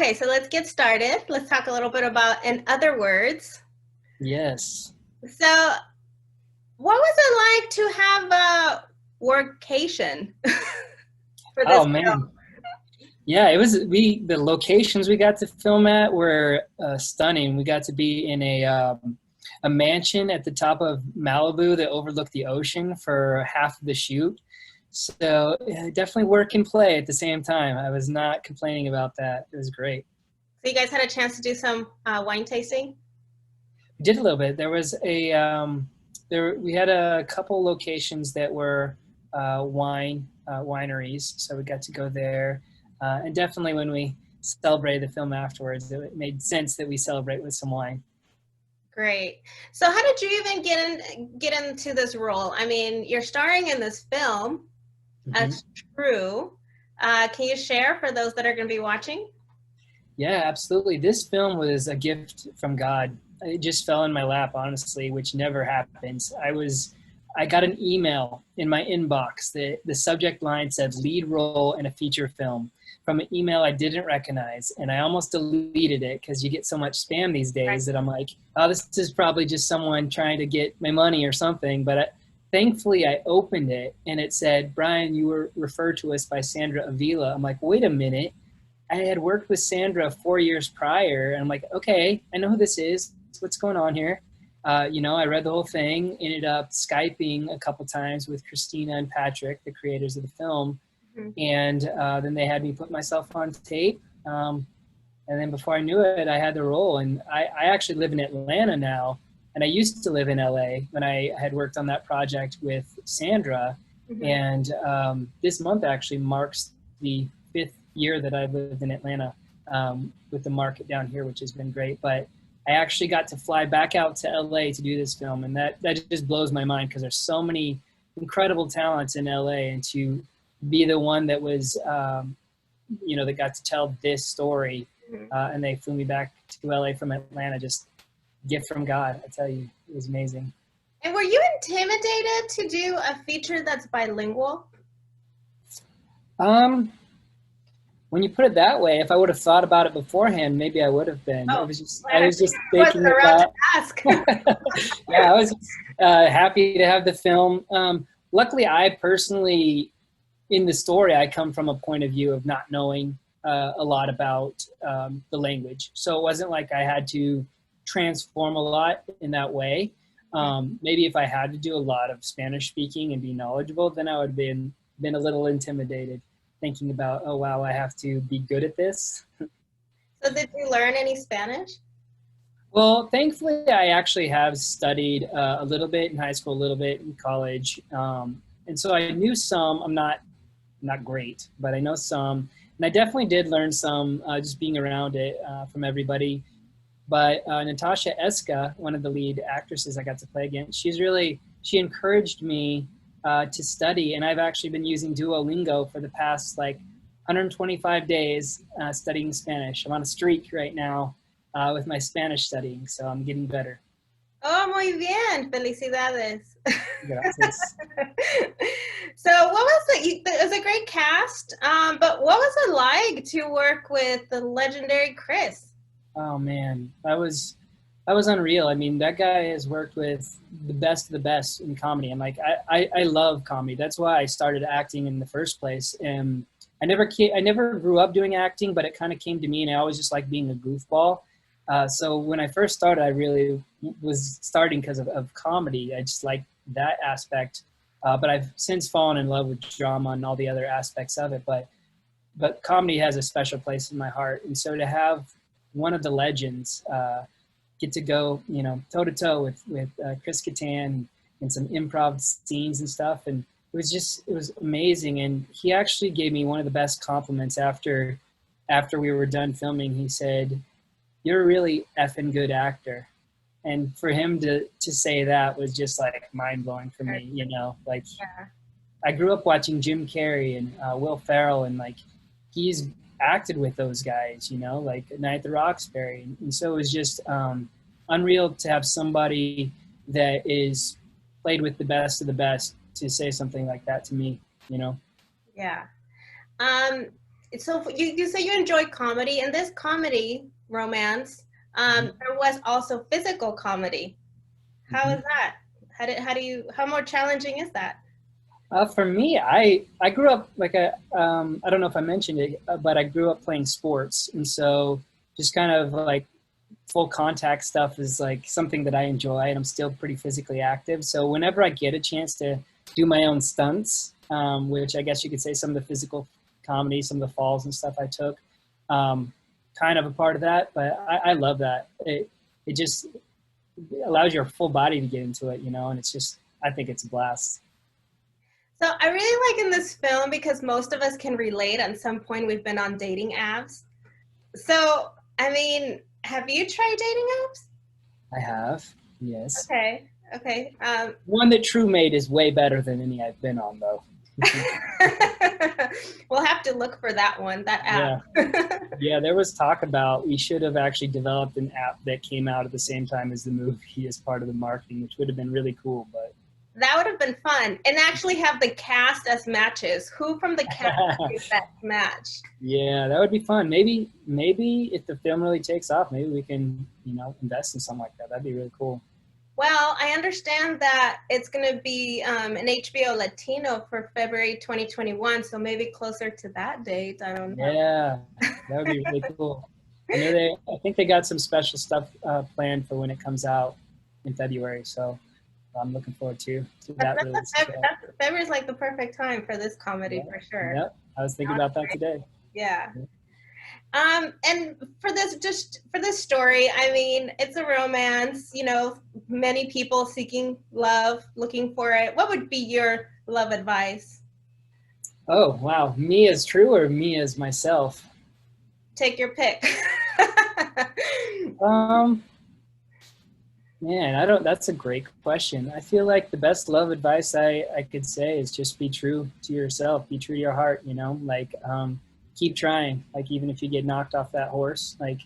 Okay, so let's get started. Let's talk a little bit about In Other Words. Yes. So, what was it like to have a workcation for this Oh film? man. Yeah, the locations we got to film at were stunning. We got to be in a mansion at the top of Malibu that overlooked the ocean for half of the shoot. So yeah, definitely work and play at the same time. I was not complaining about that. It was great. So, you guys had a chance to do some wine tasting? We did a little bit. There was we had a couple locations that were wineries, so we got to go there. And definitely when we celebrated the film afterwards, it made sense that we celebrate with some wine. Great. So, how did you even get into this role? I mean, you're starring in this film. Mm-hmm. That's true. Can you share for those that are going to be watching? Yeah, absolutely. This film was a gift from God. It just fell in my lap, honestly, which never happens. I got an email in my inbox that the subject line said lead role in a feature film from an email I didn't recognize. And I almost deleted it because you get so much spam these Right. days that I'm like, oh, this is probably just someone trying to get my money or something. But thankfully, I opened it and it said, Bryan, you were referred to us by Sandra Avila. I'm like, wait a minute. I had worked with Sandra 4 years prior, and I'm like, okay, I know who this is. What's going on here? I read the whole thing, ended up Skyping a couple times with Christina and Patrick, the creators of the film, Mhm. and then they had me put myself on tape. And then before I knew it, I had the role. And I actually live in Atlanta now, and I used to live in LA when I had worked on that project with Sandra. Mhm. And this month actually marks the 5th year that I've lived in Atlanta with the market down here, which has been great. But I actually got to fly back out to LA to do this film, and that just blows my mind because there's so many incredible talents in LA, and to be the one that was, that got to tell this story, Mhm. and they flew me back to LA from Atlanta, just gift from God. I tell you, it was amazing. And were you intimidated to do a feature that's bilingual? Um, when you put it that way, if I would have thought about it beforehand, maybe I would have been. Oh, I glad I was figured just I wasn't thinking around to about. ask. Yeah, I was happy to have the film. Luckily, I personally, in the story, I come from a point of view of not knowing a lot about the language. So it wasn't like I had to transform a lot in that way. Maybe if I had to do a lot of Spanish speaking and be knowledgeable, then I would have been a little intimidated, thinking about, oh wow, I have to be good at this. So did you learn any Spanish? Well, thankfully, I actually have studied a little bit in high school, a little bit in college, and so I knew some. I'm not great, but I know some, and I definitely did learn some just being around it from everybody. But Natasha Eska, one of the lead actresses I got to play against, she encouraged me to study, and I've actually been using Duolingo for the past like 125 days studying Spanish. I'm on a streak right now with my Spanish studying, so I'm getting better. Oh, muy bien. Felicidades. Gracias. So what was it? It was a great cast, but what was it like to work with the legendary Chris? Oh man, that was unreal. I mean, that guy has worked with the best of the best in comedy. I'm like, I love comedy. That's why I started acting in the first place. And I never grew up doing acting, but it kind of came to me, and I always just like being a goofball. So when I first started, I really was starting because of comedy. I just like that aspect. But I've since fallen in love with drama and all the other aspects of it. But comedy has a special place in my heart, and so to have one of the legends get to go, toe to toe with Chris Kattan and some improv scenes and stuff, and it was amazing. And he actually gave me one of the best compliments after we were done filming. He said, "You're a really effing good actor." And for him to say that was just like mind blowing for me. Like Yeah. I grew up watching Jim Carrey and Will Ferrell, and like he's acted with those guys, like Night at the Roxbury. And so it was just unreal to have somebody that is played with the best of the best to say something like that to me. Yeah. Um, So you say you enjoy comedy, and this comedy romance, there was also physical comedy. How Mm-hmm. is that? How more challenging is that? For me, I grew up like I don't know if I mentioned it, but I grew up playing sports, and so just kind of like full contact stuff is like something that I enjoy, and I'm still pretty physically active. So whenever I get a chance to do my own stunts, which I guess you could say some of the physical comedy, some of the falls and stuff I took, um, kind of a part of that. But I love that. It just allows your full body to get into it, you know, and it's just I think it's a blast. So I really like in this film because most of us can relate. At some point, we've been on dating apps. So I mean, have you tried dating apps? I have, yes. Okay. Okay. One that True Mate is way better than any I've been on, though. We'll have to look for that one, that Yeah. app. Yeah, there was talk about we should have actually developed an app that came out at the same time as the movie as part of the marketing, which would have been really cool. But That would have been fun. And actually have the cast as matches. Who from the cast is that match? yeah, that would be fun. Maybe if the film really takes off, maybe we can, you know, invest in something like that. That'd be really cool. Well, I understand that it's going to be an HBO Latino for February 2021, so maybe closer to that date. I don't know. Yeah, that would be really cool. I think they got some special stuff planned for when it comes out in February. So I'm looking forward to that release as well. February is like the perfect time for this comedy Yeah, for sure. yep. I was thinking about that today. Yeah. And for this story, I mean, it's a romance, you know, many people seeking love, looking for it. What would be your love advice? Oh, wow. Me as True or me as myself? Take your pick. Um, Man, that's a great question. I feel like the best love advice I could say is just be true to yourself, be true to your heart, you know, like, keep trying. Like, even if you get knocked off that horse, like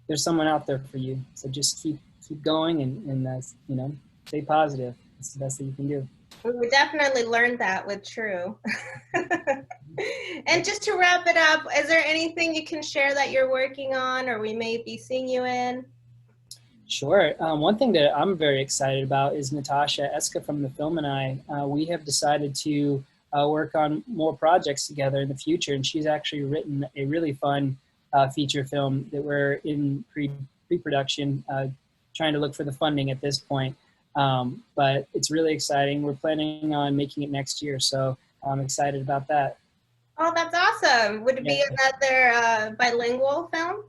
there's someone out there for you. So just keep going and that's, you know, stay positive. That's the best thing you can do. We definitely learned that with True. And just to wrap it up, is there anything you can share that you're working on or we may be seeing you in? Sure. One thing that I'm very excited about is Natasha Eska from the film and we have decided to work on more projects together in the future. And she's actually written a really fun feature film that we're in pre-production, trying to look for the funding at this point. But it's really exciting. We're planning on making it next year. So I'm excited about that. Oh, that's awesome. Would it be another bilingual film?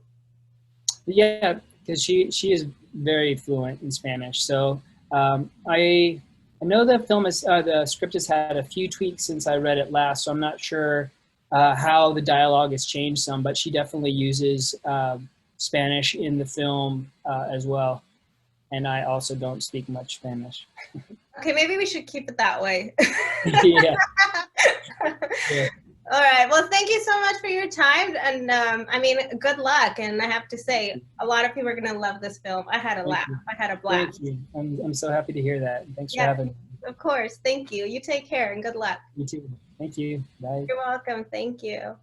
Yeah, because she is very fluent in Spanish. So I know the film is the script has had a few tweaks since I read it last. So I'm not sure how the dialogue has changed some, but she definitely uses Spanish in the film as well. And I also don't speak much Spanish. Okay, maybe we should keep it that way. Yeah. Yeah. All right. Well, thank you so much for your time. And I mean, good luck. And I have to say, a lot of people are going to love this film. I had a laugh. I had a blast. Thank you. I'm so happy to hear that. Thanks for having me. Of course. Thank you. You take care and good luck. You too. Thank you. Bye. You're welcome. Thank you.